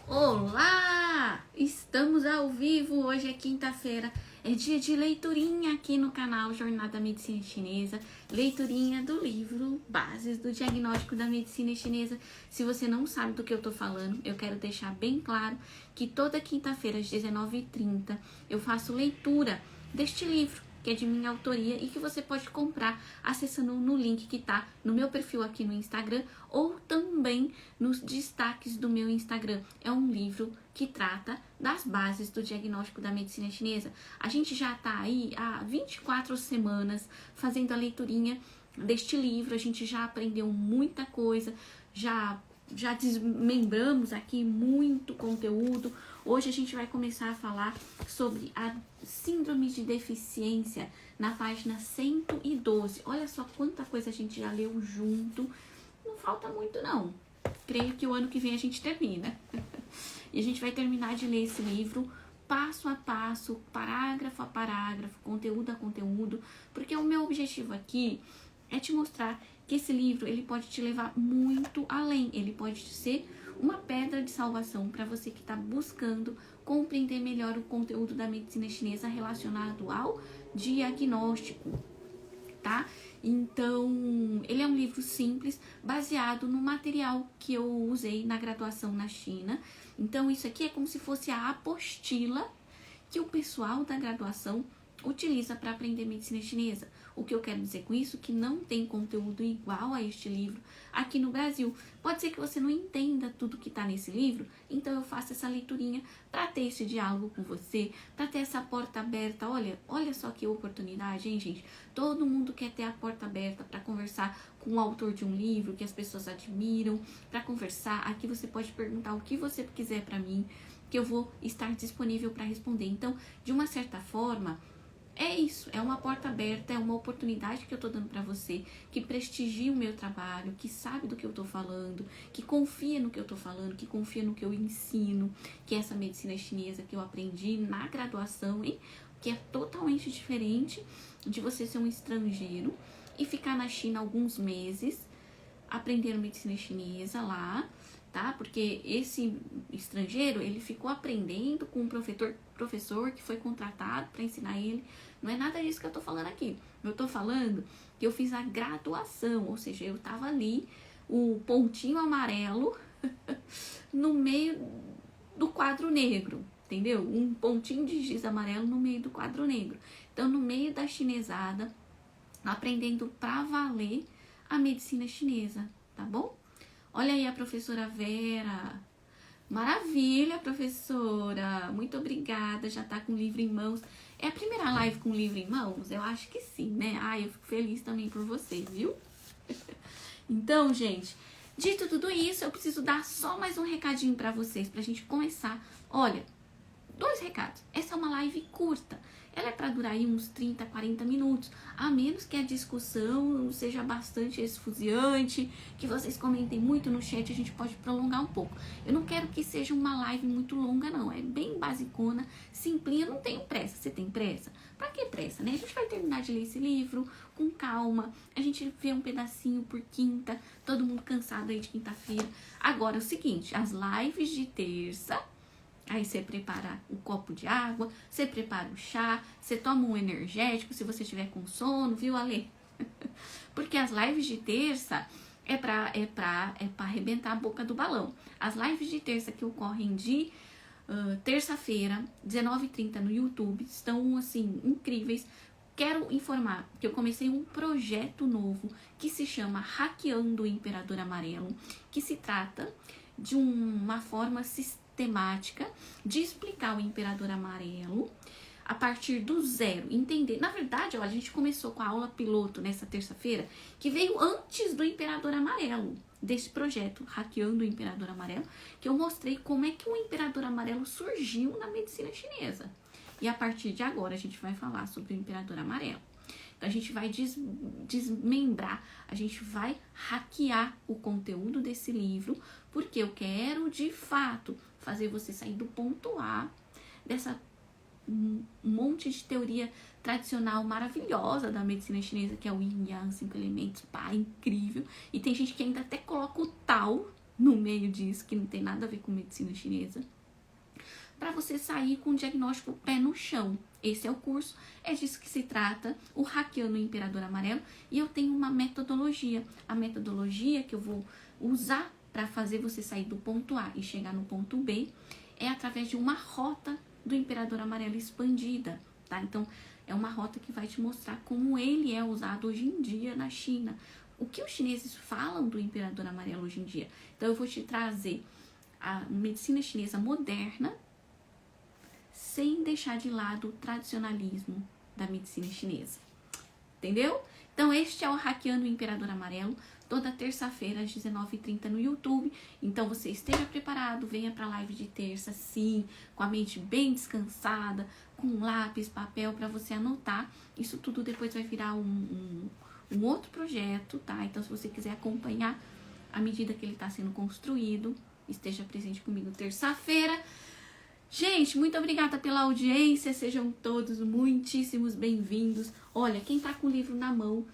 Olá! Estamos ao vivo, hoje é quinta-feira, é dia de leiturinha aqui no canal Jornada Medicina Chinesa, leiturinha do livro Bases do Diagnóstico da Medicina Chinesa. Se você não sabe do que eu tô falando, eu quero deixar bem claro que toda quinta-feira às 19h30 eu faço leitura deste livro, que é de minha autoria e que você pode comprar acessando no link que tá no meu perfil aqui no Instagram ou também nos destaques do meu Instagram. É um livro que trata das bases do diagnóstico da medicina chinesa. A gente já tá aí há 24 semanas fazendo a leiturinha deste livro, a gente já aprendeu muita coisa, já desmembramos aqui muito conteúdo. Hoje a gente vai começar a falar sobre a síndrome de deficiência na página 112. Olha só quanta coisa a gente já leu junto. Não falta muito não. Creio que o ano que vem a gente termina. E a gente vai terminar de ler esse livro passo a passo, parágrafo a parágrafo, conteúdo a conteúdo, porque o meu objetivo aqui é te mostrar que esse livro ele pode te levar muito além, ele pode ser uma pedra de salvação para você que está buscando compreender melhor o conteúdo da medicina chinesa relacionado ao diagnóstico, tá? Então, ele é um livro simples, baseado no material que eu usei na graduação na China. Então, isso aqui é como se fosse a apostila que o pessoal da graduação utiliza para aprender medicina chinesa. O que eu quero dizer com isso? Que não tem conteúdo igual a este livro aqui no Brasil. Pode ser que você não entenda tudo que está nesse livro, então eu faço essa leiturinha para ter esse diálogo com você, para ter essa porta aberta. Olha só que oportunidade, hein, gente? Todo mundo quer ter a porta aberta para conversar com o autor de um livro que as pessoas admiram, para conversar. Aqui você pode perguntar o que você quiser para mim, que eu vou estar disponível para responder. Então, de uma certa forma, é isso, é uma porta aberta, é uma oportunidade que eu tô dando pra você, que prestigia o meu trabalho, que sabe do que eu tô falando, que confia no que eu tô falando, que confia no que eu ensino, que é essa medicina chinesa que eu aprendi na graduação, hein? Que é totalmente diferente de você ser um estrangeiro e ficar na China alguns meses aprendendo medicina chinesa lá, tá? Porque esse estrangeiro, ele ficou aprendendo com um professor que foi contratado para ensinar ele. Não é nada disso que eu tô falando aqui. Eu tô falando que eu fiz a graduação, ou seja, eu tava ali, o pontinho amarelo no meio do quadro negro, entendeu? Um pontinho de giz amarelo no meio do quadro negro. Então, no meio da chinesada, aprendendo pra valer a medicina chinesa, tá bom? Olha aí a professora Vera. Maravilha, professora. Muito obrigada. Já tá com o livro em mãos. É a primeira live com o livro em mãos? Eu acho que sim, né? Ai, eu fico feliz também por você, viu? Então, gente, dito tudo isso, eu preciso dar só mais um recadinho pra vocês, pra gente começar. Olha, 2 recados. Essa é uma live curta. Ela é para durar aí uns 30, 40 minutos. A menos que a discussão seja bastante esfuziante, que vocês comentem muito no chat, a gente pode prolongar um pouco. Eu não quero que seja uma live muito longa, não. É bem basicona, simplinha. Eu não tenho pressa. Você tem pressa? Pra que pressa, né? A gente vai terminar de ler esse livro com calma. A gente vê um pedacinho por quinta. Todo mundo cansado aí de quinta-feira. Agora é o seguinte, as lives de terça... Aí você prepara o copo de água, você prepara o chá, você toma um energético se você estiver com sono, viu, Ale? Porque as lives de terça é pra arrebentar a boca do balão. As lives de terça que ocorrem de terça-feira, 19h30 no YouTube, estão, assim, incríveis. Quero informar que eu comecei um projeto novo que se chama Hackeando o Imperador Amarelo, que se trata de uma forma sistemática de explicar o Imperador Amarelo a partir do zero, entender. Na verdade, ó, a gente começou com a aula piloto nessa terça-feira, que veio antes do Imperador Amarelo, desse projeto Hackeando o Imperador Amarelo, que eu mostrei como é que o Imperador Amarelo surgiu na medicina chinesa. E a partir de agora a gente vai falar sobre o Imperador Amarelo. Então a gente vai desmembrar, a gente vai hackear o conteúdo desse livro, porque eu quero de fato fazer você sair do ponto A, dessa monte de teoria tradicional maravilhosa da medicina chinesa, que é o Yin Yang, 5 elementos, pá, incrível. E tem gente que ainda até coloca o Tao no meio disso, que não tem nada a ver com medicina chinesa, para você sair com o diagnóstico pé no chão. Esse é o curso, é disso que se trata, o Hackeando o Imperador Amarelo, e eu tenho uma metodologia. A metodologia que eu vou usar para fazer você sair do ponto A e chegar no ponto B é através de uma rota do Imperador Amarelo expandida, tá? Então, é uma rota que vai te mostrar como ele é usado hoje em dia na China. O que os chineses falam do Imperador Amarelo hoje em dia. Então, eu vou te trazer a medicina chinesa moderna, sem deixar de lado o tradicionalismo da medicina chinesa. Entendeu? Então, este é o Hackeando o Imperador Amarelo, toda terça-feira às 19h30 no YouTube. Então, você esteja preparado, venha para a live de terça, sim, com a mente bem descansada, com lápis, papel, para você anotar. Isso tudo depois vai virar um outro projeto, tá? Então, se você quiser acompanhar à medida que ele está sendo construído, esteja presente comigo terça-feira. Gente, muito obrigada pela audiência, sejam todos muitíssimos bem-vindos. Olha, quem tá com o livro na mão,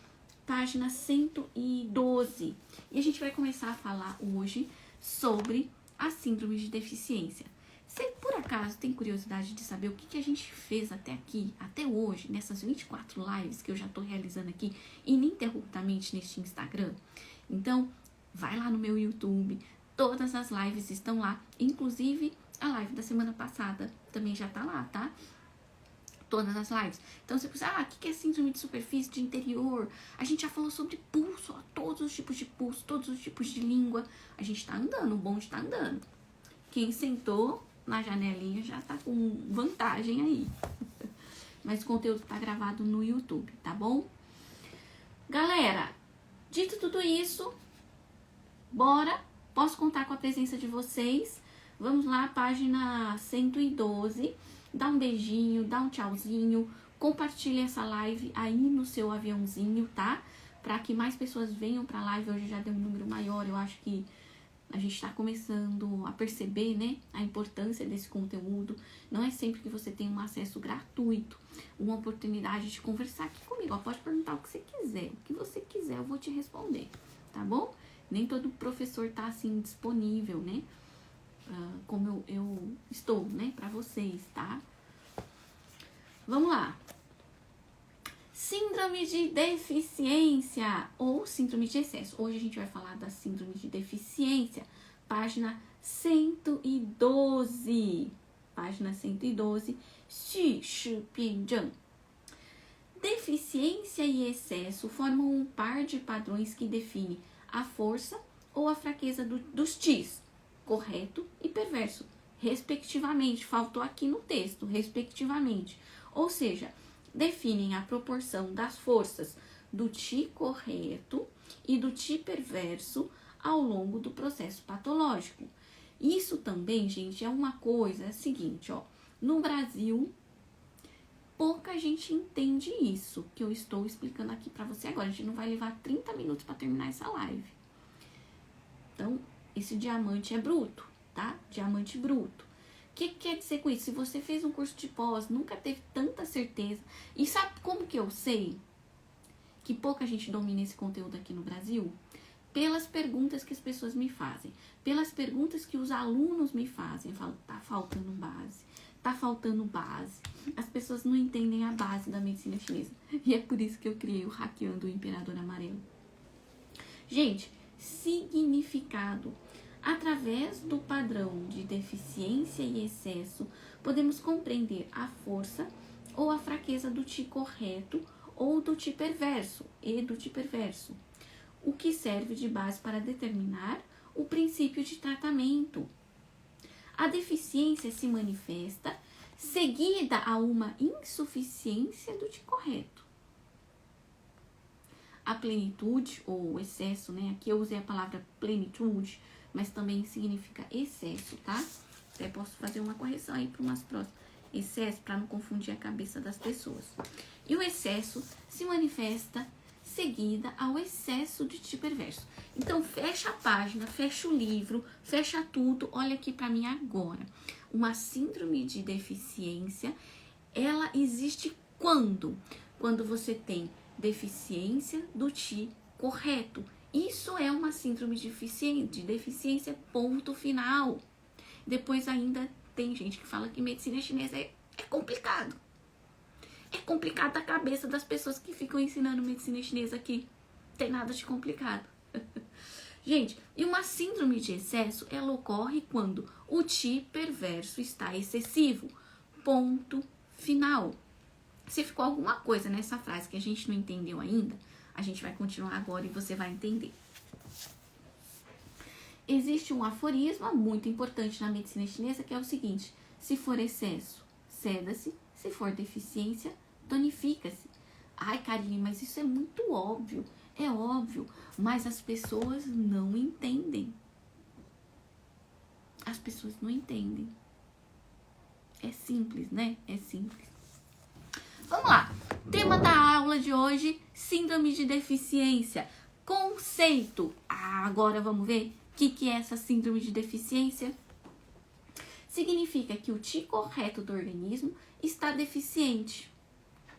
página 112. E a gente vai começar a falar hoje sobre a síndrome de deficiência. Você, por acaso, tem curiosidade de saber o que a gente fez até aqui, até hoje, nessas 24 lives que eu já tô realizando aqui, ininterruptamente neste Instagram? Então, vai lá no meu YouTube, todas as lives estão lá, inclusive a live da semana passada também já tá lá, tá? Todas as lives. Então você pensa, o que é síndrome de superfície de interior? A gente já falou sobre pulso, ó, todos os tipos de pulso, todos os tipos de língua. A gente tá andando, o bonde tá andando. Quem sentou na janelinha já tá com vantagem aí. Mas o conteúdo tá gravado no YouTube, tá bom? Galera, dito tudo isso, bora? Posso contar com a presença de vocês? Vamos lá, página 112. Dá um beijinho, dá um tchauzinho. Compartilhe essa live aí no seu aviãozinho, tá? Para que mais pessoas venham pra live. Hoje já deu um número maior. Eu acho que a gente tá começando a perceber, né? A importância desse conteúdo. Não é sempre que você tem um acesso gratuito. Uma oportunidade de conversar aqui comigo. Ó, pode perguntar o que você quiser. O que você quiser, eu vou te responder, tá bom? Nem todo professor tá assim disponível, né? Como eu estou, né, para vocês, tá? Vamos lá. Síndrome de deficiência ou síndrome de excesso. Hoje a gente vai falar da síndrome de deficiência, página 112. Página 112. Xu Shi Bian Zheng. Deficiência e excesso formam um par de padrões que define a força ou a fraqueza dos Tis, correto e perverso, respectivamente. Faltou aqui no texto, respectivamente. Ou seja, definem a proporção das forças do Ti correto e do Ti perverso ao longo do processo patológico. Isso também, gente, é uma coisa, é a seguinte, ó. No Brasil, pouca gente entende isso que eu estou explicando aqui para você agora. A gente não vai levar 30 minutos para terminar essa live. Então, esse diamante é bruto, tá? Diamante bruto. O que quer dizer com isso? Se você fez um curso de pós, nunca teve tanta certeza. E sabe como que eu sei que pouca gente domina esse conteúdo aqui no Brasil? Pelas perguntas que as pessoas me fazem. Pelas perguntas que os alunos me fazem. Eu falo, tá faltando base. Tá faltando base. As pessoas não entendem a base da medicina chinesa. E é por isso que eu criei o Hackeando o Imperador Amarelo. Gente, significado. Através do padrão de deficiência e excesso, podemos compreender a força ou a fraqueza do Ti correto ou do Ti perverso e do Ti perverso, o que serve de base para determinar o princípio de tratamento. A deficiência se manifesta seguida a uma insuficiência do Ti correto. A plenitude ou excesso, né? Aqui eu usei a palavra plenitude, mas também significa excesso, tá? Até posso fazer uma correção aí para umas próximas. Excesso, para não confundir a cabeça das pessoas. E o excesso se manifesta seguida ao excesso de Ti perverso. Então, fecha a página, fecha o livro, fecha tudo. Olha aqui para mim agora. Uma síndrome de deficiência, ela existe quando? Quando você tem deficiência do Ti correto Isso é uma síndrome de deficiência, ponto final. Depois ainda tem gente que fala que medicina chinesa é complicado. É complicado a cabeça das pessoas que ficam ensinando medicina chinesa aqui. Tem nada de complicado. Gente, e uma síndrome de excesso, ela ocorre quando o qi perverso está excessivo. Ponto final. Se ficou alguma coisa nessa frase que a gente não entendeu ainda, a gente vai continuar agora e você vai entender. Existe um aforismo muito importante na medicina chinesa que é o seguinte: se for excesso, ceda-se; se for deficiência, tonifica-se. Ai, Karine, mas isso é muito óbvio. É óbvio, mas as pessoas não entendem. As pessoas não entendem. É simples, né? É simples. Vamos lá. Tema da aula de hoje: síndrome de deficiência. Conceito. Agora vamos ver o que é essa síndrome de deficiência. Significa que o qi correto do organismo está deficiente.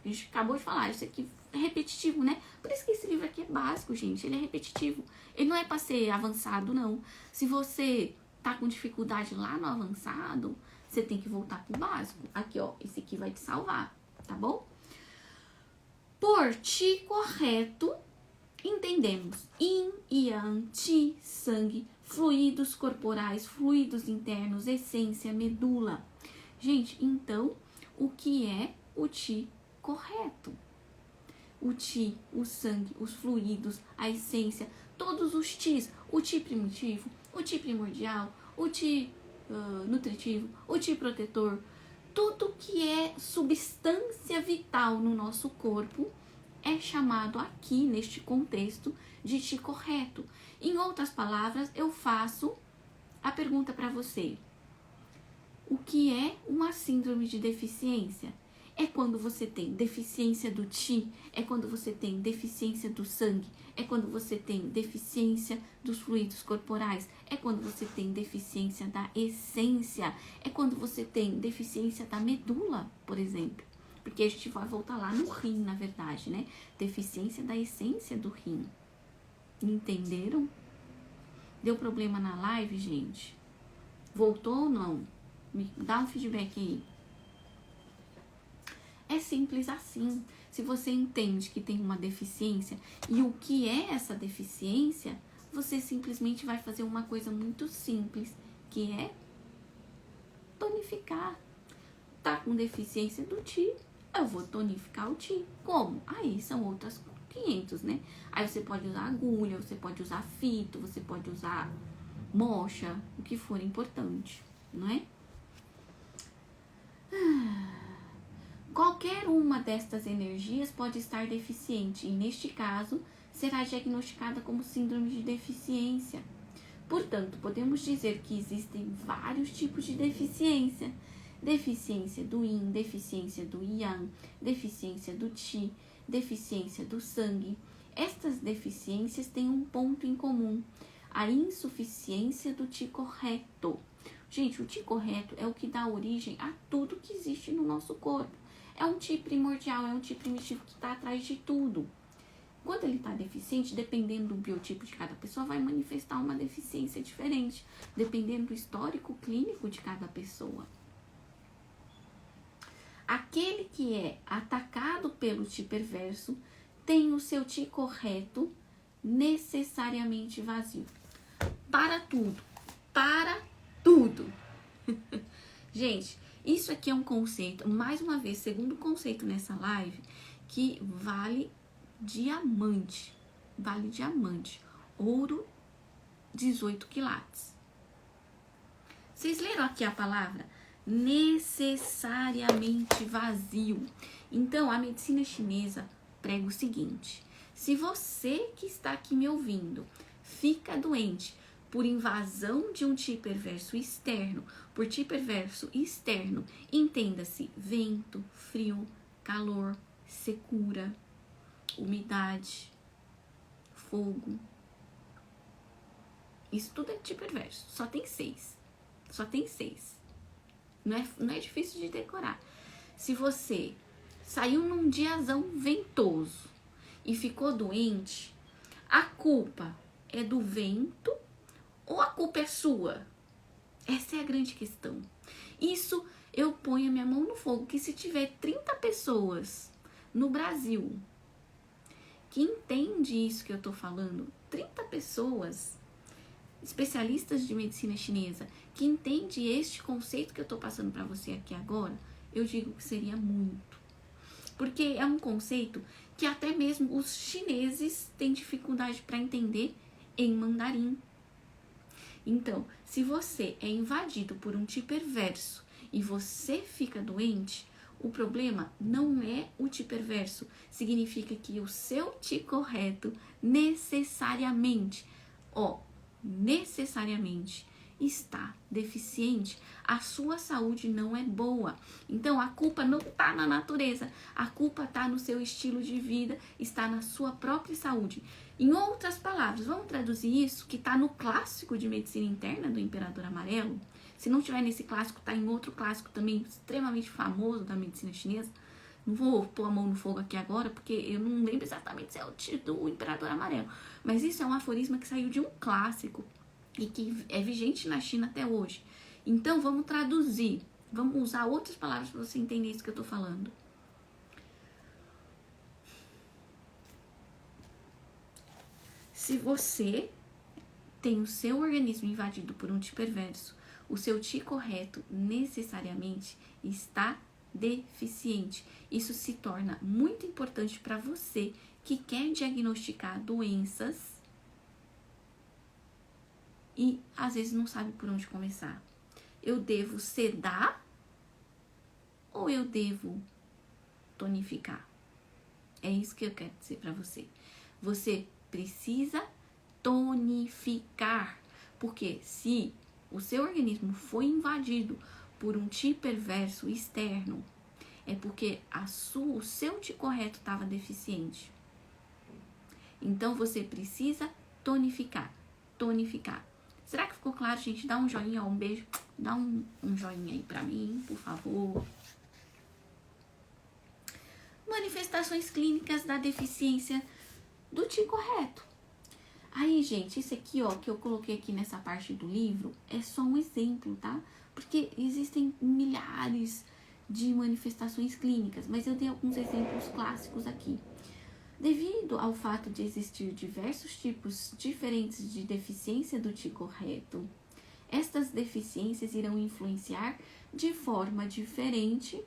A gente acabou de falar, isso aqui é repetitivo, né? Por isso que esse livro aqui é básico, gente. Ele é repetitivo. Ele não é para ser avançado, não. Se você tá com dificuldade lá no avançado, você tem que voltar pro básico. Aqui, ó, esse aqui vai te salvar, tá bom? Por qi correto, entendemos yin, yang, qi, sangue, fluidos corporais, fluidos internos, essência, medula. Gente, então, o que é o qi correto? O qi, o sangue, os fluidos, a essência, todos os qis, o qi primitivo, o qi primordial, o qi nutritivo, o qi protetor, tudo que é substância vital no nosso corpo é chamado aqui, neste contexto, de qi correto. Em outras palavras, eu faço a pergunta para você: o que é uma síndrome de deficiência? É quando você tem deficiência do qi, é quando você tem deficiência do sangue, é quando você tem deficiência dos fluidos corporais, é quando você tem deficiência da essência, é quando você tem deficiência da medula, por exemplo. Porque a gente vai voltar lá no rim, na verdade, né? Deficiência da essência do rim. Entenderam? Deu problema na live, gente? Voltou ou não? Me dá um feedback aí. É simples assim. Se você entende que tem uma deficiência e o que é essa deficiência, você simplesmente vai fazer uma coisa muito simples, que é tonificar. Tá com deficiência do qi, eu vou tonificar o qi. Como? Aí são outras 500, né? Aí você pode usar agulha, você pode usar fito, você pode usar mocha, o que for importante, não é? Qualquer uma destas energias pode estar deficiente e, neste caso, será diagnosticada como síndrome de deficiência. Portanto, podemos dizer que existem vários tipos de deficiência. Deficiência do yin, deficiência do yang, deficiência do qi, deficiência do sangue. Estas deficiências têm um ponto em comum: a insuficiência do qi correto. Gente, o qi correto é o que dá origem a tudo que existe no nosso corpo. É um qi primordial, é um qi primitivo que está atrás de tudo. Quando ele está deficiente, dependendo do biotipo de cada pessoa, vai manifestar uma deficiência diferente, dependendo do histórico clínico de cada pessoa. Aquele que é atacado pelo qi perverso tem o seu qi correto necessariamente vazio. Para tudo. Para tudo. Gente, isso aqui é um conceito, mais uma vez, segundo conceito nessa live, que vale diamante. Vale diamante. Ouro, 18 quilates. Vocês leram aqui a palavra? Necessariamente vazio. Então, a medicina chinesa prega o seguinte: se você que está aqui me ouvindo fica doente por invasão de um qi perverso externo, por qi perverso externo, entenda-se vento, frio, calor, secura, umidade, fogo. Isso tudo é qi perverso. Só tem 6. Só tem 6. Não é difícil de decorar. Se você saiu num diazão ventoso e ficou doente, a culpa é do vento ou a culpa é sua? Essa é a grande questão. Isso eu ponho a minha mão no fogo, que se tiver 30 pessoas no Brasil que entende isso que eu tô falando, 30 pessoas, especialistas de medicina chinesa, que entende este conceito que eu tô passando para você aqui agora, eu digo que seria muito. Porque é um conceito que até mesmo os chineses têm dificuldade para entender em mandarim. Então, se você é invadido por um Qi perverso e você fica doente, o problema não é o Qi perverso. Significa que o seu Qi correto necessariamente está deficiente. A sua saúde não é boa. Então, a culpa não está na natureza. A culpa está no seu estilo de vida, está na sua própria saúde. Em outras palavras, vamos traduzir isso, que está no clássico de medicina interna do Imperador Amarelo. Se não tiver nesse clássico, está em outro clássico também extremamente famoso da medicina chinesa. Não vou pôr a mão no fogo aqui agora, porque eu não lembro exatamente se é o título do Imperador Amarelo. Mas isso é um aforisma que saiu de um clássico e que é vigente na China até hoje. Então, vamos traduzir. Vamos usar outras palavras para você entender isso que eu estou falando. Se você tem o seu organismo invadido por um Qi perverso, o seu Qi correto necessariamente está deficiente. Isso se torna muito importante para você que quer diagnosticar doenças e às vezes não sabe por onde começar. Eu devo sedar ou eu devo tonificar? É isso que eu quero dizer para você. Você precisa tonificar, porque se o seu organismo foi invadido por um Qi perverso externo, é porque o seu Qi correto estava deficiente. Então você precisa tonificar. Será que ficou claro, gente? Dá um joinha, um beijo, dá um joinha aí pra mim, por favor. Manifestações clínicas da deficiência do Qi correto. Aí, gente, isso aqui, ó, que eu coloquei aqui nessa parte do livro, é só um exemplo, tá? Porque existem milhares de manifestações clínicas, mas eu dei alguns exemplos clássicos aqui. Devido ao fato de existir diversos tipos diferentes de deficiência do Qi correto, estas deficiências irão influenciar de forma diferente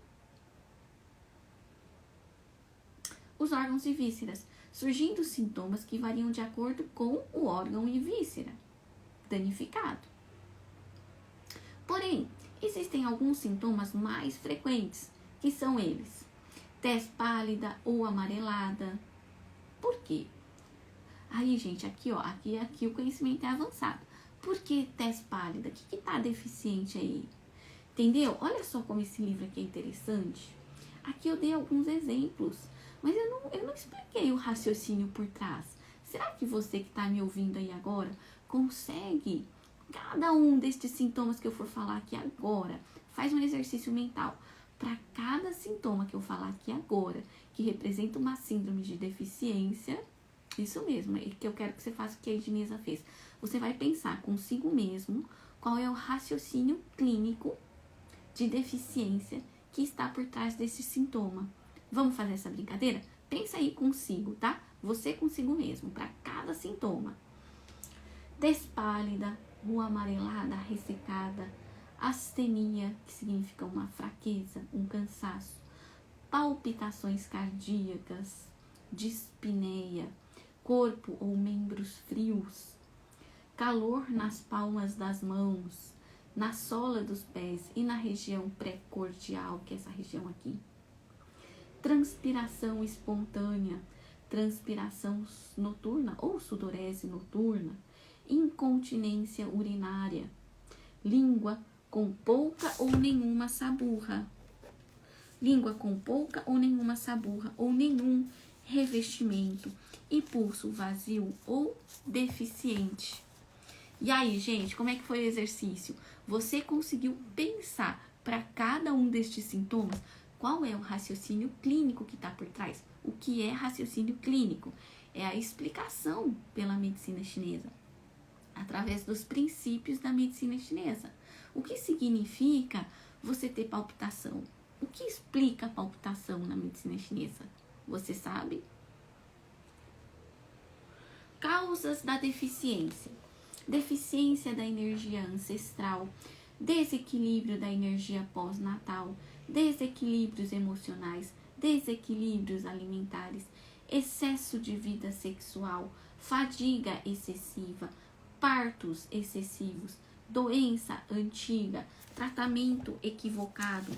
os órgãos e vísceras, surgindo sintomas que variam de acordo com o órgão e víscera danificado. Porém, existem alguns sintomas mais frequentes, que são eles: tez pálida ou amarelada. Por quê? Aí, gente, aqui, ó, aqui o conhecimento é avançado. Por que tez pálida? O que tá deficiente aí? Entendeu? Olha só como esse livro aqui é interessante. Aqui eu dei alguns exemplos, mas eu não expliquei o raciocínio por trás. Será que você que está me ouvindo aí agora consegue, cada um destes sintomas que eu for falar aqui agora, faz um exercício mental. Para cada sintoma que eu falar aqui agora, que representa uma síndrome de deficiência, isso mesmo, é que eu quero que você faça o que a Ednisa fez. Você vai pensar consigo mesmo qual é o raciocínio clínico de deficiência que está por trás desse sintoma. Vamos fazer essa brincadeira? Pensa aí consigo, tá? Você consigo mesmo, para cada sintoma. Tez pálida, rua amarelada, ressecada, astenia, que significa uma fraqueza, um cansaço, palpitações cardíacas, dispneia, corpo ou membros frios, calor nas palmas das mãos, na sola dos pés e na região pré-cordial, que é essa região aqui. Transpiração espontânea, transpiração noturna ou sudorese noturna, incontinência urinária, língua com pouca ou nenhuma saburra, ou nenhum revestimento e pulso vazio ou deficiente. E aí, gente, como é que foi o exercício? Você conseguiu pensar para cada um destes sintomas qual é o raciocínio clínico que está por trás? O que é raciocínio clínico? É a explicação pela medicina chinesa através dos princípios da medicina chinesa. O que significa você ter palpitação? O que explica a palpitação na medicina chinesa? Você sabe? Causas da deficiência. Deficiência da energia ancestral, desequilíbrio da energia pós-natal, desequilíbrios emocionais, desequilíbrios alimentares, excesso de vida sexual, fadiga excessiva, partos excessivos, doença antiga, tratamento equivocado,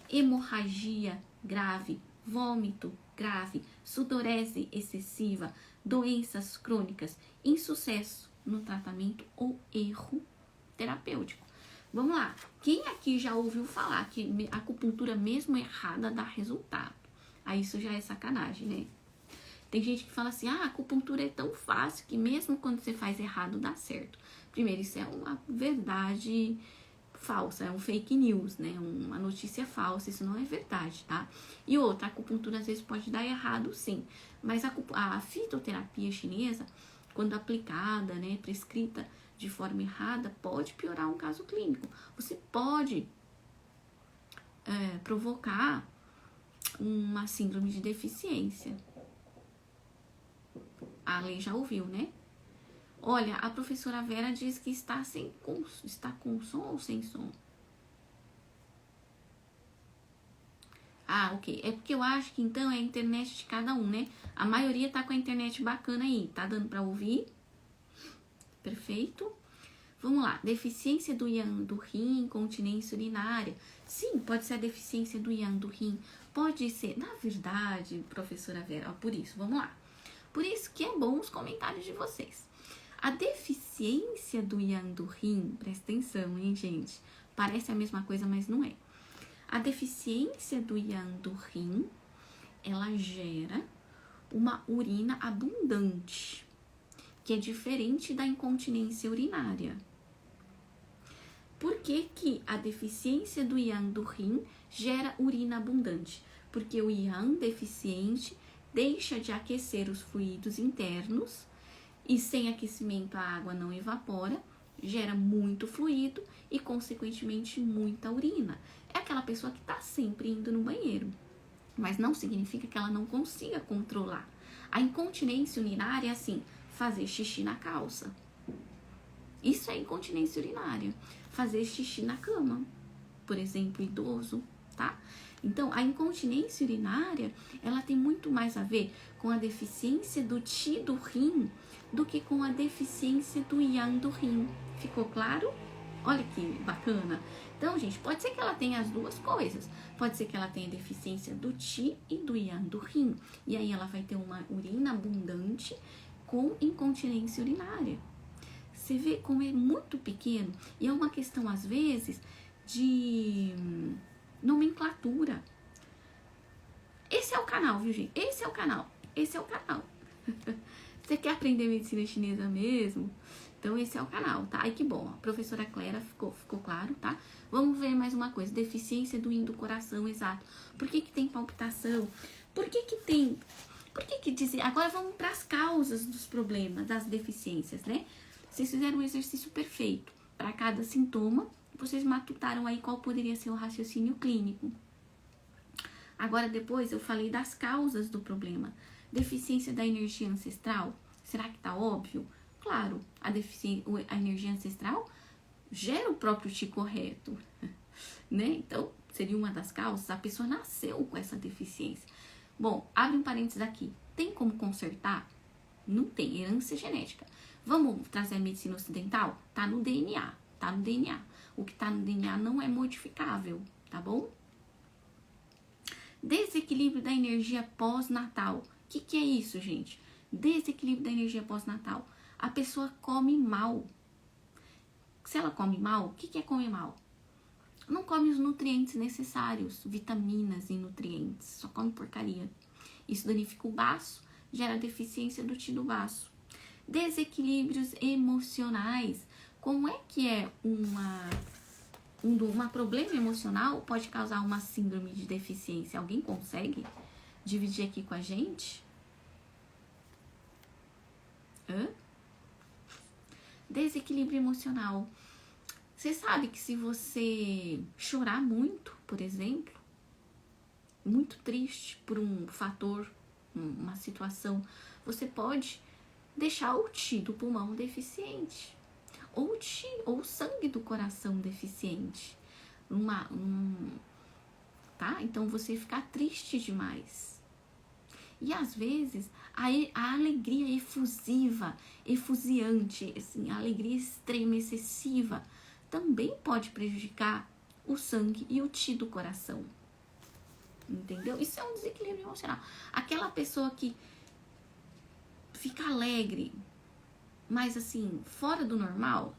hemorragia grave, vômito grave, sudorese excessiva, doenças crônicas, insucesso no tratamento ou erro terapêutico. Vamos lá, quem aqui já ouviu falar que a acupuntura mesmo errada dá resultado? Aí isso já é sacanagem, né? Tem gente que fala assim, a acupuntura é tão fácil que mesmo quando você faz errado dá certo. Primeiro, isso é uma verdade falsa, é um fake news, né? Uma notícia falsa, isso não é verdade, tá? E outra, a acupuntura às vezes pode dar errado, sim. Mas a fitoterapia chinesa, quando aplicada, né, prescrita de forma errada, pode piorar um caso clínico. Você pode provocar uma síndrome de deficiência. A lei já ouviu, né? Olha, a professora Vera diz que está com som ou sem som? Ah, ok. É porque eu acho que então é a internet de cada um, né? A maioria tá com a internet bacana aí. Tá dando pra ouvir? Perfeito. Vamos lá. Deficiência do yang do rim, incontinência urinária. Sim, pode ser a deficiência do yang do rim. Pode ser, na verdade, professora Vera, ó, por isso, vamos lá. Por isso que é bom os comentários de vocês. A deficiência do yang do rim, presta atenção, hein, gente? Parece a mesma coisa, mas não é. A deficiência do yang do rim, ela gera uma urina abundante, que é diferente da incontinência urinária. Por que que a deficiência do yang do rim gera urina abundante? Porque o yang deficiente deixa de aquecer os fluidos internos e sem aquecimento a água não evapora, gera muito fluido e, consequentemente, muita urina. É aquela pessoa que está sempre indo no banheiro, mas não significa que ela não consiga controlar. A incontinência urinária é assim, fazer xixi na calça. Isso é incontinência urinária. Fazer xixi na cama, por exemplo, idoso, tá? Então, a incontinência urinária, ela tem muito mais a ver com a deficiência do qi do rim do que com a deficiência do yang do rim. Ficou claro? Olha que bacana. Então, gente, pode ser que ela tenha as duas coisas. Pode ser que ela tenha deficiência do qi e do yang do rim. E aí ela vai ter uma urina abundante com incontinência urinária. Você vê como é muito pequeno e é uma questão, às vezes, de nomenclatura. Esse é o canal, viu, gente? Esse é o canal. Esse é o canal. Você quer aprender medicina chinesa mesmo? Então, esse é o canal, tá? Ai, que bom. A professora Clara ficou claro, tá? Vamos ver mais uma coisa. Deficiência do rim do coração, exato. Por que que tem palpitação? Por que que dizer? Agora vamos para as causas dos problemas, das deficiências, né? Vocês fizeram um exercício perfeito. Para cada sintoma, vocês matutaram aí qual poderia ser o raciocínio clínico. Agora, depois, eu falei das causas do problema. Deficiência da energia ancestral. Será que tá óbvio? Claro, a energia ancestral gera o próprio qi correto, né? Então, seria uma das causas. A pessoa nasceu com essa deficiência. Bom, abre um parênteses aqui. Tem como consertar? Não tem, herança genética. Vamos trazer a medicina ocidental? Tá no DNA, tá no DNA. O que tá no DNA não é modificável, tá bom? Desequilíbrio da energia pós-natal. O que é isso, gente? Desequilíbrio da energia pós-natal. A pessoa come mal. Se ela come mal, o que é comer mal? Não come os nutrientes necessários, vitaminas e nutrientes, só come porcaria. Isso danifica o baço, gera deficiência do qi do baço. Desequilíbrios emocionais. Como é que é um problema emocional pode causar uma síndrome de deficiência? Alguém consegue dividir aqui com a gente? Desequilíbrio emocional. Você sabe que se você chorar muito, por exemplo, muito triste por um fator, uma situação, você pode deixar o Qi do pulmão deficiente, ou o sangue do coração deficiente, tá? Então você ficar triste demais. E às vezes a alegria efusiva, efusiante, assim, a alegria extrema, excessiva, também pode prejudicar o sangue e o Qi do coração. Entendeu? Isso é um desequilíbrio emocional. Aquela pessoa que fica alegre, mas assim, fora do normal,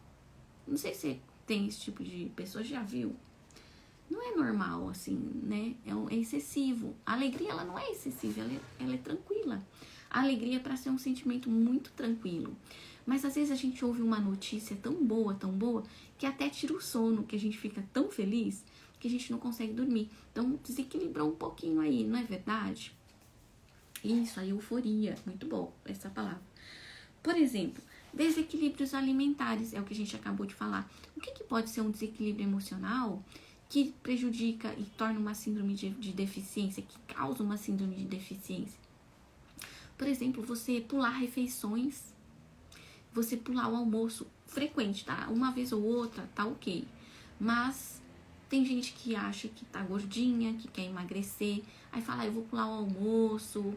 não sei se você tem esse tipo de pessoa, já viu? Não é normal, assim, né? É excessivo. A alegria, ela não é excessiva, ela é tranquila. A alegria é para ser um sentimento muito tranquilo. Mas às vezes a gente ouve uma notícia tão boa, que até tira o sono, que a gente fica tão feliz, que a gente não consegue dormir. Então desequilibrou um pouquinho aí, não é verdade? Isso, a euforia. Muito bom essa palavra. Por exemplo, desequilíbrios alimentares, é o que a gente acabou de falar. O que pode ser um desequilíbrio emocional que prejudica e torna uma síndrome de deficiência, que causa uma síndrome de deficiência? Por exemplo, você pular refeições, você pular o almoço frequente, tá? Uma vez ou outra, tá ok. Mas tem gente que acha que tá gordinha, que quer emagrecer, aí fala, eu vou pular o almoço,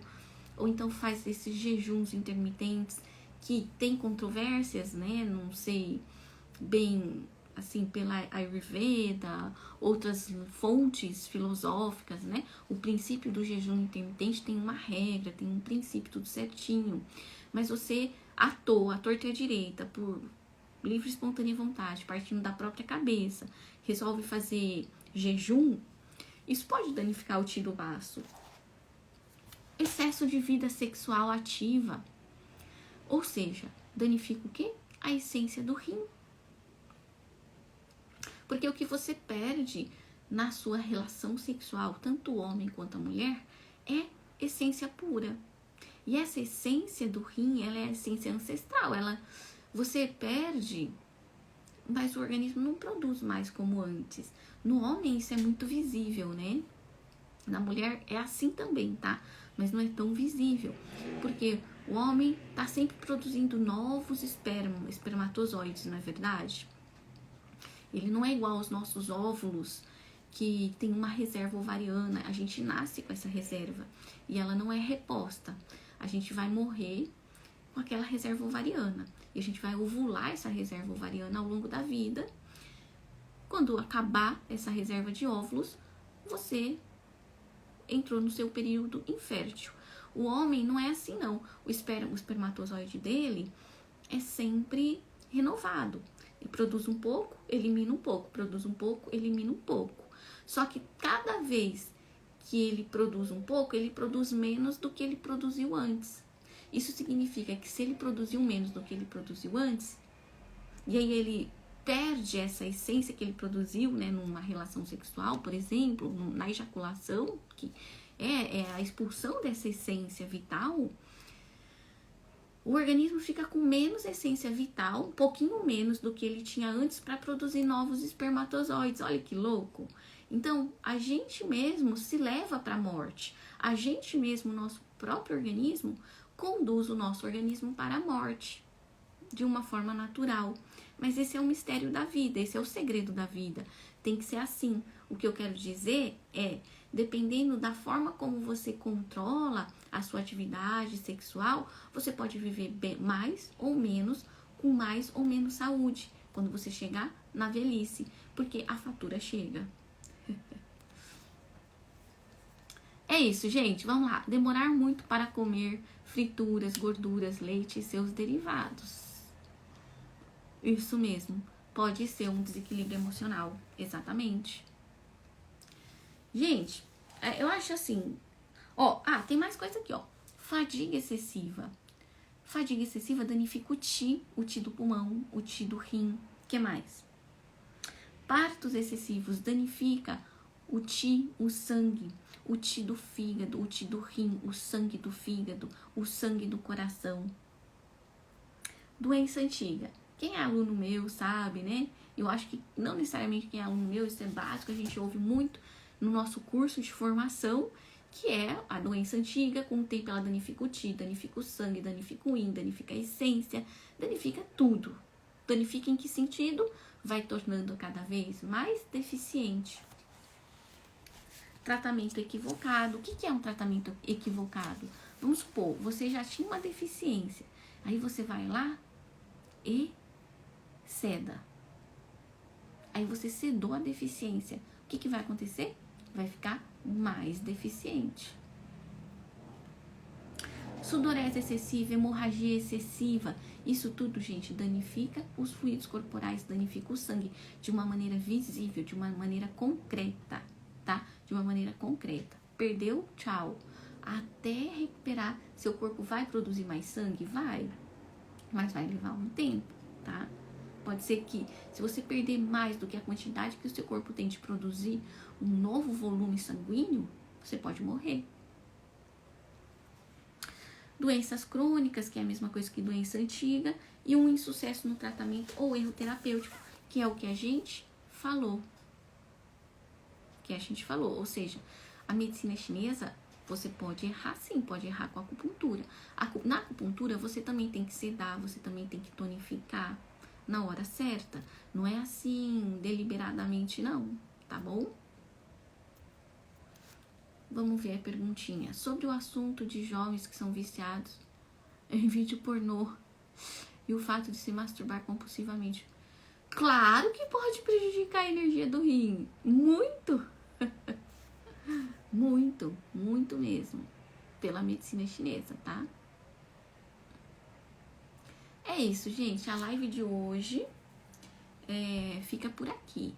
ou então faz esses jejuns intermitentes, que tem controvérsias, né? Não sei bem, assim, pela Ayurveda, outras fontes filosóficas, né? O princípio do jejum intermitente tem uma regra, tem um princípio tudo certinho. Mas você, à toa, à torta e à direita, por livre e espontânea vontade, partindo da própria cabeça, resolve fazer jejum, isso pode danificar o Qi do baço. Excesso de vida sexual ativa, ou seja, danifica o quê? A essência do rim. Porque o que você perde na sua relação sexual, tanto o homem quanto a mulher, é essência pura. E essa essência do rim, ela é a essência ancestral. Você perde, mas o organismo não produz mais como antes. No homem isso é muito visível, né? Na mulher é assim também, tá? Mas não é tão visível. Porque o homem tá sempre produzindo novos espermatozoides, não é verdade? Ele não é igual aos nossos óvulos, que tem uma reserva ovariana. A gente nasce com essa reserva e ela não é reposta. A gente vai morrer com aquela reserva ovariana. E a gente vai ovular essa reserva ovariana ao longo da vida. Quando acabar essa reserva de óvulos, você entrou no seu período infértil. O homem não é assim, não. O espermatozoide dele é sempre renovado. Ele produz um pouco, elimina um pouco, produz um pouco, elimina um pouco. Só que cada vez que ele produz um pouco, ele produz menos do que ele produziu antes. Isso significa que se ele produziu menos do que ele produziu antes, e aí ele perde essa essência que ele produziu, né, numa relação sexual, por exemplo, na ejaculação, que é a expulsão dessa essência vital, o organismo fica com menos essência vital, um pouquinho menos do que ele tinha antes para produzir novos espermatozoides. Olha que louco! Então, a gente mesmo se leva para a morte. A gente mesmo, nosso próprio organismo, conduz o nosso organismo para a morte de uma forma natural. Mas esse é o mistério da vida, esse é o segredo da vida. Tem que ser assim. O que eu quero dizer é, dependendo da forma como você controla a sua atividade sexual, você pode viver mais ou menos, com mais ou menos saúde, quando você chegar na velhice, porque a fatura chega. É isso, gente. Vamos lá. Demorar muito para comer frituras, gorduras, leite e seus derivados. Isso mesmo. Pode ser um desequilíbrio emocional. Exatamente. Gente, eu acho assim. Tem mais coisa aqui, ó. Fadiga excessiva. Fadiga excessiva danifica o Qi do pulmão, o Qi do rim. O que mais? Partos excessivos danifica o Qi, o sangue, o Qi do fígado, o Qi do rim, o sangue do fígado, o sangue do coração. Doença antiga. Quem é aluno meu sabe, né? Eu acho que não necessariamente quem é aluno meu, isso é básico, a gente ouve muito no nosso curso de formação, que é a doença antiga, com o tempo ela danifica o ti, danifica o sangue, danifica o rim, danifica a essência, danifica tudo. Danifica em que sentido? Vai tornando cada vez mais deficiente. Tratamento equivocado. O que é um tratamento equivocado? Vamos supor, você já tinha uma deficiência, aí você vai lá e ceda. Aí você cedou a deficiência. O que vai acontecer? Vai ficar mais deficiente. Sudorese excessiva, hemorragia excessiva, isso tudo, gente, danifica os fluidos corporais, danifica o sangue de uma maneira visível, de uma maneira concreta, tá? De uma maneira concreta. Perdeu, tchau. Até recuperar, seu corpo vai produzir mais sangue? Vai. Mas vai levar um tempo, tá? Pode ser que, se você perder mais do que a quantidade que o seu corpo tem de produzir um novo volume sanguíneo, você pode morrer. Doenças crônicas, que é a mesma coisa que doença antiga, e um insucesso no tratamento ou erro terapêutico, que é o que a gente falou. Ou seja, a medicina chinesa, você pode errar sim, pode errar com a acupuntura. Na acupuntura, você também tem que sedar, você também tem que tonificar na hora certa. Não é assim, deliberadamente não, tá bom? Vamos ver a perguntinha. Sobre o assunto de jovens que são viciados em vídeo pornô e o fato de se masturbar compulsivamente. Claro que pode prejudicar a energia do rim. Muito! Muito, muito mesmo. Pela medicina chinesa, tá? É isso, gente. A live de hoje fica por aqui.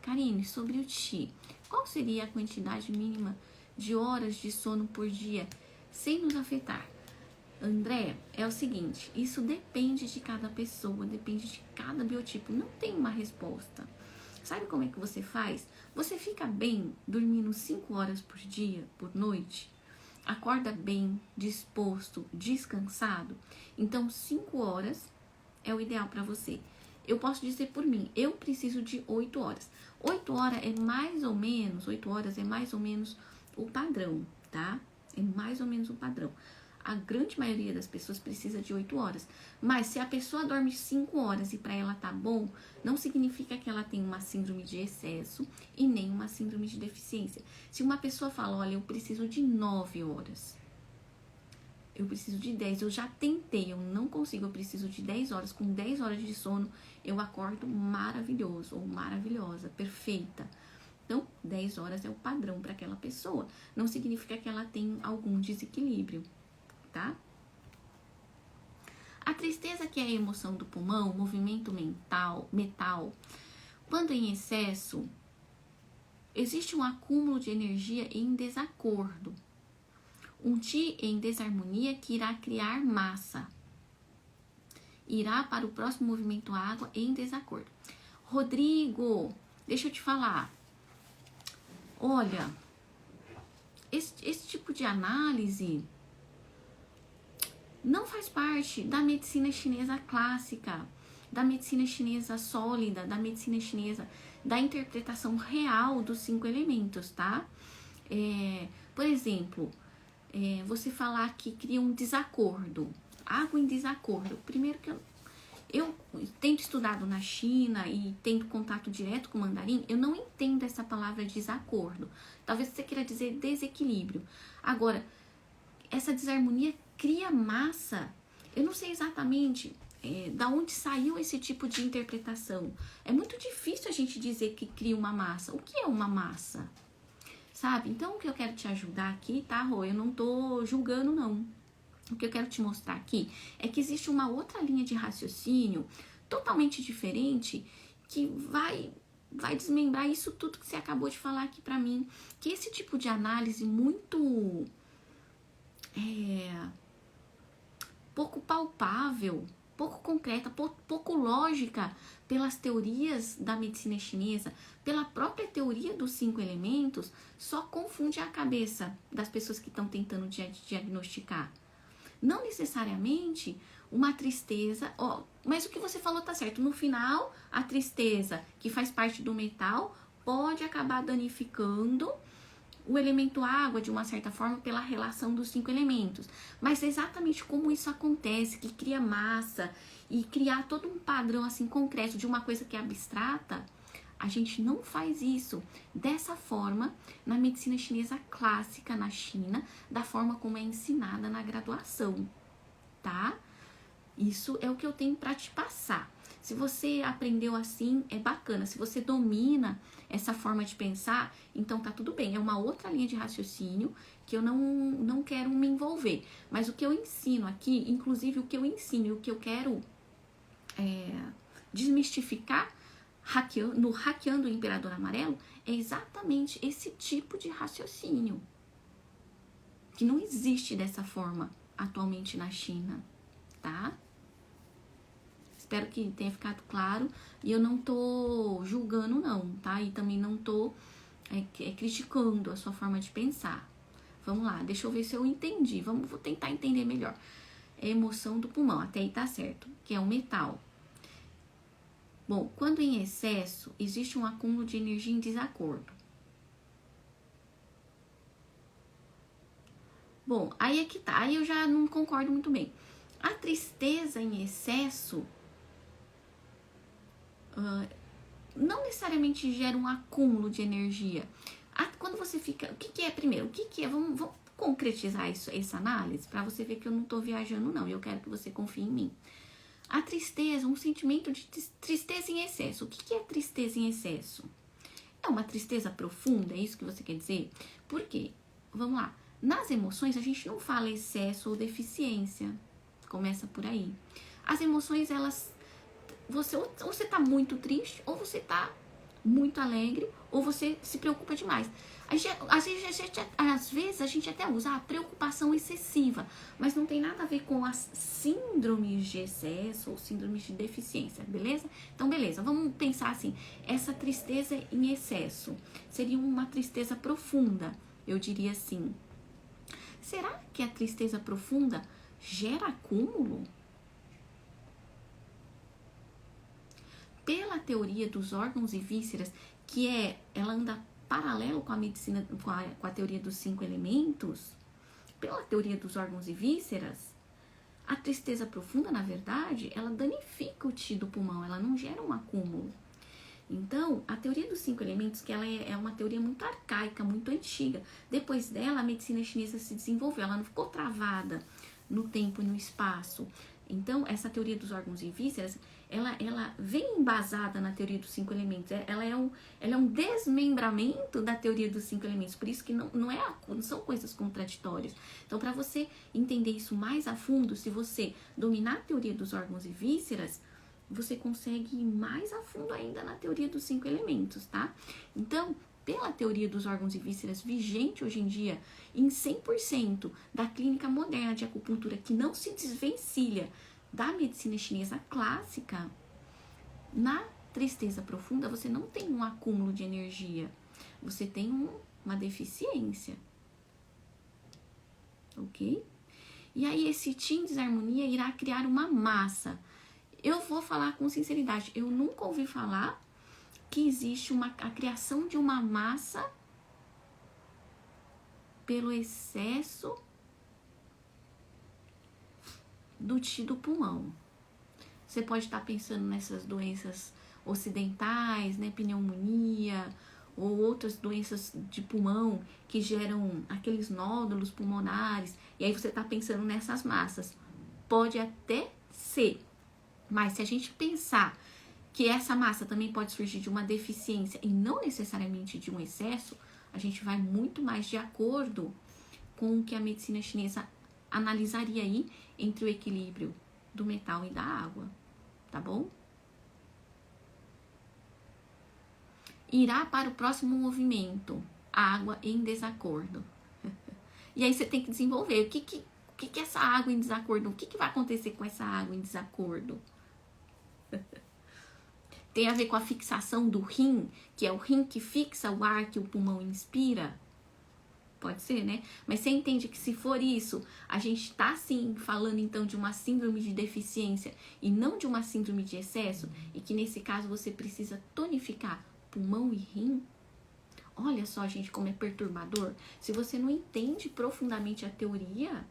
Karine, sobre o Qi. Qual seria a quantidade mínima de horas de sono por dia sem nos afetar? André, é o seguinte, isso depende de cada pessoa, depende de cada biotipo, não tem uma resposta. Sabe como é que você faz? Você fica bem dormindo 5 horas por dia, por noite? Acorda bem, disposto, descansado? Então 5 horas é o ideal para você. Eu posso dizer por mim, eu preciso de 8 horas. 8 horas é mais ou menos o padrão, tá? É mais ou menos o padrão. A grande maioria das pessoas precisa de 8 horas. Mas se a pessoa dorme 5 horas e para ela tá bom, não significa que ela tem uma síndrome de excesso e nem uma síndrome de deficiência. Se uma pessoa fala, olha, eu preciso de 9 horas, eu preciso de 10, eu já tentei, eu não consigo, eu preciso de 10 horas. Com 10 horas de sono, eu acordo maravilhoso ou maravilhosa, perfeita. Então, 10 horas é o padrão para aquela pessoa. Não significa que ela tem algum desequilíbrio, tá? A tristeza, que é a emoção do pulmão, movimento metal, quando em excesso, existe um acúmulo de energia em desacordo. Um Qi em desarmonia que irá criar massa. Irá para o próximo movimento água em desacordo. Rodrigo, deixa eu te falar. Olha, esse tipo de análise não faz parte da medicina chinesa clássica, da medicina chinesa sólida, da medicina chinesa, da interpretação real dos 5 elementos, tá? Por exemplo, você falar que cria um desacordo, água em desacordo. Primeiro que eu tendo estudado na China e tendo contato direto com o mandarim, eu não entendo essa palavra desacordo. Talvez você queira dizer desequilíbrio. Agora, essa desarmonia cria massa. Eu não sei exatamente da onde saiu esse tipo de interpretação. É muito difícil a gente dizer que cria uma massa. O que é uma massa? Sabe? Então, o que eu quero te ajudar aqui, tá, Rô? Eu não tô julgando, não. O que eu quero te mostrar aqui é que existe uma outra linha de raciocínio totalmente diferente que vai desmembrar isso tudo que você acabou de falar aqui pra mim. Que esse tipo de análise muito pouco palpável, pouco concreta, pouco lógica pelas teorias da medicina chinesa, pela própria teoria dos 5 elementos, só confunde a cabeça das pessoas que estão tentando diagnosticar. Não necessariamente uma tristeza, ó, mas o que você falou tá certo. No final, a tristeza, que faz parte do metal, pode acabar danificando o elemento água de uma certa forma pela relação dos 5 elementos. Mas é exatamente como isso acontece, que cria massa e criar todo um padrão assim concreto de uma coisa que é abstrata, a gente não faz isso dessa forma na medicina chinesa clássica na China, da forma como é ensinada na graduação, tá? Isso é o que eu tenho para te passar. Se você aprendeu assim, é bacana. Se você domina essa forma de pensar, então tá tudo bem. É uma outra linha de raciocínio que eu não quero me envolver. Mas o que eu ensino aqui, inclusive o que eu ensino e o que eu quero desmistificar no Hackeando o Imperador Amarelo, é exatamente esse tipo de raciocínio. Que não existe dessa forma atualmente na China, tá? Espero que tenha ficado claro. E eu não tô julgando não, tá? E também não tô criticando a sua forma de pensar. Vamos lá, deixa eu ver se eu entendi. Vou tentar entender melhor. É emoção do pulmão, até aí tá certo. Que é o metal. Bom, quando em excesso, existe um acúmulo de energia em desacordo. Bom, aí é que tá. Aí eu já não concordo muito bem. A tristeza em excesso não necessariamente gera um acúmulo de energia. Quando você fica... O que é primeiro? O que é? Vamos concretizar essa análise para você ver que eu não tô viajando não. E eu quero que você confie em mim. A tristeza, um sentimento de tristeza em excesso. O que é tristeza em excesso? É uma tristeza profunda, é isso que você quer dizer? Por quê? Vamos lá. Nas emoções, a gente não fala excesso ou deficiência. Começa por aí. As emoções, elas... ou você tá muito triste, ou você tá muito alegre, ou você se preocupa demais. Às vezes a gente até usa a preocupação excessiva, mas não tem nada a ver com as síndromes de excesso ou síndromes de deficiência, beleza? Então, beleza, vamos pensar assim, essa tristeza em excesso seria uma tristeza profunda, eu diria assim. Será que a tristeza profunda gera acúmulo? Pela teoria dos órgãos e vísceras, ela anda paralelo com a medicina, com a teoria dos 5 elementos, pela teoria dos órgãos e vísceras, a tristeza profunda, na verdade, ela danifica o tecido do pulmão, ela não gera um acúmulo. Então, a teoria dos 5 elementos, que ela é uma teoria muito arcaica, muito antiga. Depois dela, a medicina chinesa se desenvolveu, ela não ficou travada no tempo e no espaço. Então, essa teoria dos órgãos e vísceras, ela vem embasada na teoria dos 5 elementos. Ela é um desmembramento da teoria dos 5 elementos. Por isso que não são coisas contraditórias. Então, para você entender isso mais a fundo, se você dominar a teoria dos órgãos e vísceras, você consegue ir mais a fundo ainda na teoria dos 5 elementos, tá? Então, pela teoria dos órgãos e vísceras vigente hoje em dia, em 100% da clínica moderna de acupuntura, que não se desvencilha da medicina chinesa clássica, na tristeza profunda você não tem um acúmulo de energia, você tem uma deficiência, ok? E aí esse Qi desarmonia irá criar uma massa. Eu vou falar com sinceridade, eu nunca ouvi falar que existe a criação de uma massa pelo excesso do Qi do pulmão. Você pode estar pensando nessas doenças ocidentais, né, pneumonia, ou outras doenças de pulmão que geram aqueles nódulos pulmonares, e aí você está pensando nessas massas. Pode até ser, mas se a gente pensar que essa massa também pode surgir de uma deficiência e não necessariamente de um excesso, a gente vai muito mais de acordo com o que a medicina chinesa analisaria aí entre o equilíbrio do metal e da água, tá bom? Irá para o próximo movimento, água em desacordo. E aí você tem que desenvolver o que é essa água em desacordo, o que vai acontecer com essa água em desacordo. Tem a ver com a fixação do rim, que é o rim que fixa o ar que o pulmão inspira. Pode ser, né? Mas você entende que se for isso, a gente tá sim falando então de uma síndrome de deficiência e não de uma síndrome de excesso, e que nesse caso você precisa tonificar pulmão e rim? Olha só, gente, como é perturbador. Se você não entende profundamente a teoria,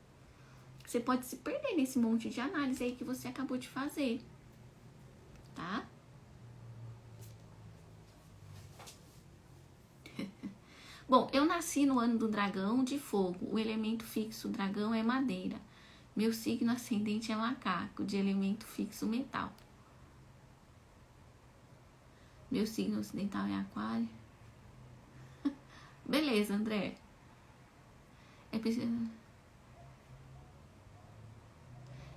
você pode se perder nesse monte de análise aí que você acabou de fazer, tá? Bom, eu nasci no ano do dragão de fogo. O elemento fixo dragão é madeira. Meu signo ascendente é macaco, de elemento fixo metal. Meu signo ocidental é aquário. Beleza, André.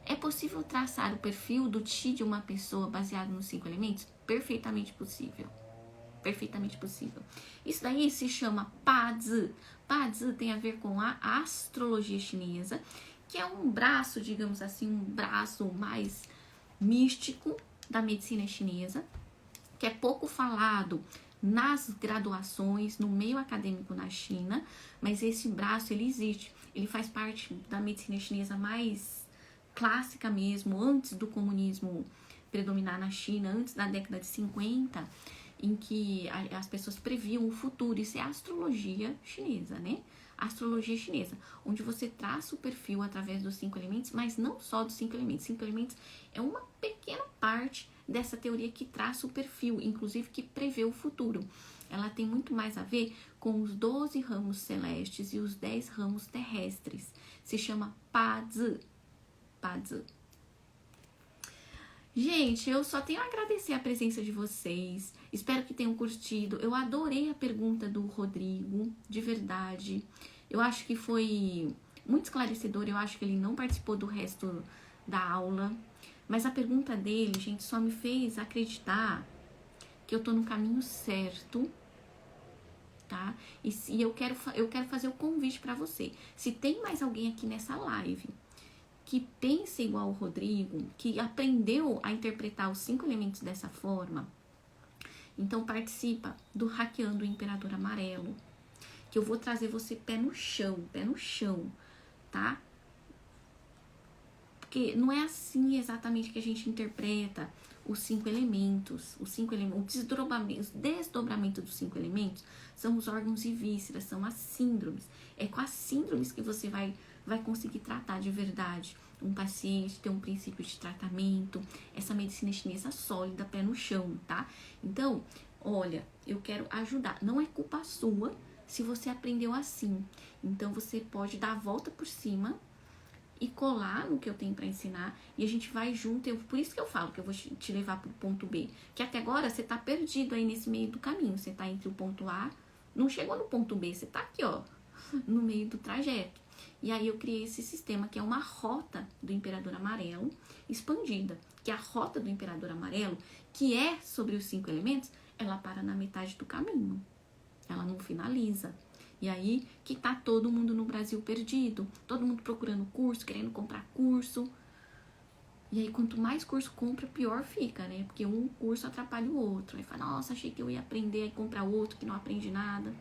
É possível traçar o perfil do Ti de uma pessoa baseado nos 5 elementos? Perfeitamente possível. Perfeitamente possível. Isso daí se chama Pazi. Pazi tem a ver com a astrologia chinesa, que é um braço, digamos assim, um braço mais místico da medicina chinesa, que é pouco falado nas graduações, no meio acadêmico na China, mas esse braço, ele existe. Ele faz parte da medicina chinesa mais clássica mesmo, antes do comunismo predominar na China, antes da década de 50, em que as pessoas previam o futuro. Isso é a astrologia chinesa, né? Astrologia chinesa, onde você traça o perfil através dos 5 elementos, mas não só dos 5 elementos. 5 elementos é uma pequena parte dessa teoria que traça o perfil, inclusive que prevê o futuro. Ela tem muito mais a ver com os 12 ramos celestes e os 10 ramos terrestres. Se chama Pazi. Pazi. Gente, eu só tenho a agradecer a presença de vocês. Espero que tenham curtido. Eu adorei a pergunta do Rodrigo, de verdade. Eu acho que foi muito esclarecedor. Eu acho que ele não participou do resto da aula. Mas a pergunta dele, gente, só me fez acreditar que eu tô no caminho certo, tá? E eu quero fazer o convite para você. Se tem mais alguém aqui nessa live que pensa igual o Rodrigo, que aprendeu a interpretar os 5 elementos dessa forma, então participa do Hackeando o Imperador Amarelo, que eu vou trazer você pé no chão, tá? Porque não é assim exatamente que a gente interpreta os 5 elementos. O desdobramento dos 5 elementos são os órgãos e vísceras, são as síndromes. É com as síndromes que você vai conseguir tratar de verdade um paciente, ter um princípio de tratamento, essa medicina chinesa sólida, pé no chão, tá? Então, olha, eu quero ajudar. Não é culpa sua se você aprendeu assim. Então, você pode dar a volta por cima e colar no que eu tenho para ensinar, e a gente vai junto. Por isso que eu falo que eu vou te levar pro ponto B, que até agora você tá perdido aí nesse meio do caminho. Você tá entre o ponto A, não chegou no ponto B, você tá aqui, ó, no meio do trajeto. E aí eu criei esse sistema que é uma rota do Imperador Amarelo expandida, que é a rota do Imperador Amarelo, que é sobre os 5 elementos, ela para na metade do caminho, ela não finaliza. E aí que tá todo mundo no Brasil perdido, todo mundo procurando curso, querendo comprar curso. E aí quanto mais curso compra, pior fica, né? Porque um curso atrapalha o outro. Aí fala, nossa, achei que eu ia aprender, aí comprar outro que não aprende nada.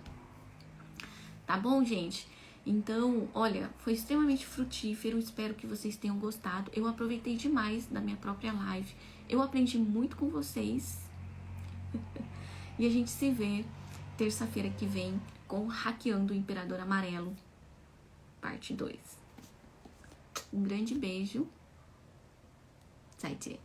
Tá bom, gente? Então, olha, foi extremamente frutífero, espero que vocês tenham gostado. Eu aproveitei demais da minha própria live, eu aprendi muito com vocês. E a gente se vê terça-feira que vem com Hackeando o Imperador Amarelo, parte 2. Um grande beijo. Zaijian.